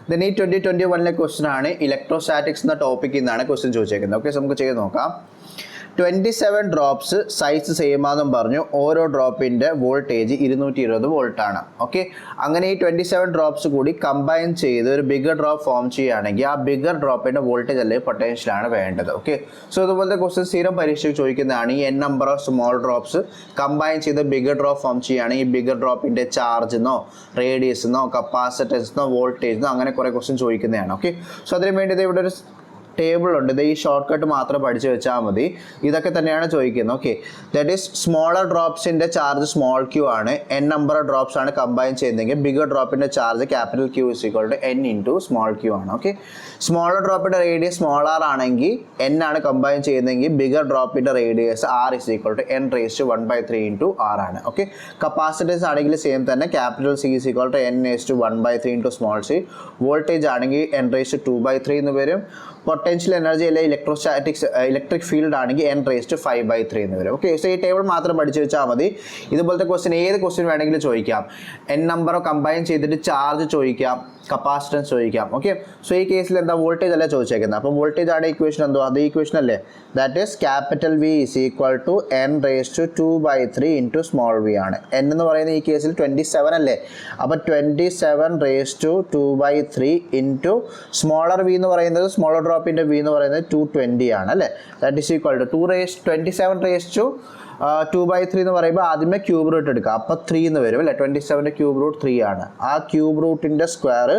Then ഈ 2021 question ആണ് electrostatics എന്ന ടോപ്പിക്കിൽ നിന്നാണ് ക്വസ്റ്റ്യൻ ചോദിച്ചേക്കുന്നത്. ഓക്കെ, നമുക്ക് ചെയ്ത് നോക്കാം. 27 ഡ്രോപ്സ് സൈസ് സെയിം ആണെന്നും പറഞ്ഞു. ഓരോ ഡ്രോപ്പിൻ്റെ വോൾട്ടേജ് 220 വോൾട്ടാണ്. ഓക്കെ, അങ്ങനെ ഈ 27 ഡ്രോപ്സ് കൂടി കമ്പൈൻ ചെയ്ത് ഒരു ബിഗർ ഡ്രോപ്പ് ഫോം ചെയ്യുകയാണെങ്കിൽ ആ ബിഗർ ഡ്രോപ്പിൻ്റെ വോൾട്ടേജ് അല്ലെങ്കിൽ പൊട്ടൻഷ്യലാണ് വേണ്ടത്. ഓക്കെ, സോ ഇതുപോലത്തെ ക്വസ്റ്റ്യൻ സ്ഥിരം പരീക്ഷയ്ക്ക് ചോദിക്കുന്നതാണ്. ഈ number of small drops combine ചെയ്ത് ബിഗർ ഡ്രോപ്പ് ഫോം ചെയ്യുകയാണെങ്കിൽ ഈ ബിഗർ ഡ്രോപ്പിൻ്റെ ചാർജെന്നോ റേഡിയസെന്നോ കപ്പാസിറ്റൻസെന്നോ വോൾട്ടേജെന്നോ അങ്ങനെ കുറേ ക്വസ്റ്റ്യൻ ചോദിക്കുന്നതാണ്. ഓക്കെ, സോ അതിന് വേണ്ടി ഇവിടെ ഒരു ടേബിൾ ഉണ്ട്. ഇത് ഈ ഷോർട്ട് കട്ട് മാത്രം പഠിച്ചു വെച്ചാൽ മതി. ഇതൊക്കെ തന്നെയാണ് ചോദിക്കുന്നത്. ഓക്കെ, ദാറ്റ് ഈസ് സ്മോളർ ഡ്രോപ്സിൻ്റെ ചാർജ് സ്മോൾ ക്യൂ ആണ്. n നമ്പർ ഓഫ് ഡ്രോപ്സ് ആണ് കമ്പൈൻ ചെയ്യുന്നതെങ്കിൽ ബിഗർ ഡ്രോപ്പിൻ്റെ charge capital Q is equal to n into small Q ആണ്. ഓക്കെ, സ്മോളർ ഡ്രോപ്പിൻ്റെ റേഡിയസ് സ്മോൾ ആർ ആണെങ്കിൽ n ആണ് കമ്പൈൻ ചെയ്യുന്നതെങ്കിൽ ബിഗർ ഡ്രോപ്പിൻ്റെ radius r is equal to n raise to 1/3 into r ആണ്. ഓക്കെ, കപ്പാസിറ്റൻസ് ആണെങ്കിൽ same തന്നെ capital C is equal to n raise to 1/3 into small c. Voltage ആണെങ്കിൽ n raise to 2/3 എന്ന് വരും. Potential energy അല്ലെങ്കിൽ electrostatics electric field ആണെങ്കിൽ n raise to 5/3 എന്ന് വരും. ഓക്കെ, സോ ഈ ടേബിൾ മാത്രം പഠിച്ചു വെച്ചാൽ മതി. ഇതുപോലത്തെ ക്വസ്റ്റ്യൻ ഏത് ക്വസ്റ്റ്യൻ വേണമെങ്കിലും ചോദിക്കാം. n നമ്പർ കമ്പൈൻ ചെയ്തിട്ട് ചാർജ് ചോദിക്കാം, കപ്പാസിറ്റൻസ് ചോദിക്കാം. ഓക്കെ, സോ ഈ കേസിൽ എന്താ വോൾട്ടേജ് അല്ല ചോദിച്ചേക്കുന്നത്. അപ്പോൾ വോൾട്ടേജ് ആണ് ഇക്വേഷൻ എന്തോ അത് ഇക്വേഷൻ അല്ലേ. That is capital V is equal to n raise to 2/3 into small v ആണ്. n എന്ന് പറയുന്ന ഈ കേസിൽ 27 അല്ലേ. അപ്പോൾ 27 raise to 2/3 into smaller v എന്ന് പറയുന്നത് സ്മോളർ ഡ്രോപ്പിൻ്റെ v എന്ന് പറയുന്നത് 220 ആണ് അല്ലേ. That is equal to 27 raise to 2/3 എന്ന് പറയുമ്പോൾ ആദ്യമേ ക്യൂബ് റൂട്ട് എടുക്കുക. അപ്പോൾ 3 എന്ന് വരും അല്ലേ. 27 ക്യൂബ് റൂട്ട് 3 ആണ്. ആ ക്യൂബ് റൂട്ടിൻ്റെ സ്ക്വയർ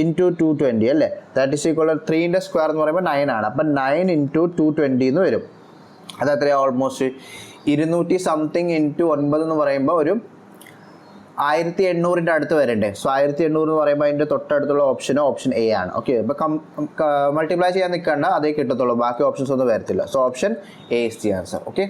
ഇൻറ്റു 220 അല്ലേ. ദാറ്റ് ഈസ് ഈക്വൽ 3ൻ്റെ സ്ക്വയർ എന്ന് പറയുമ്പോൾ 9 ആണ്. അപ്പം 9 ഇൻറ്റു 220 എന്ന് വരും. അത് എത്രയാണ്? ഓൾമോസ്റ്റ് 200 സംതിങ് ഇൻറ്റു 9 എന്ന് പറയുമ്പോൾ ഒരു 1800 അടുത്ത് വരണ്ടേ. സോ 1800 എന്ന് പറയുമ്പോൾ അതിൻ്റെ തൊട്ടടുത്തുള്ള ഓപ്ഷൻ എ ആണ്. ഓക്കെ, ഇപ്പോൾ മൾട്ടിപ്ലൈ ചെയ്യാൻ നിൽക്കണ്ട, അതേ കിട്ടത്തുള്ളൂ. ബാക്കി ഓപ്ഷൻസ് ഒന്നും വരത്തില്ല. So option A is the answer. Okay.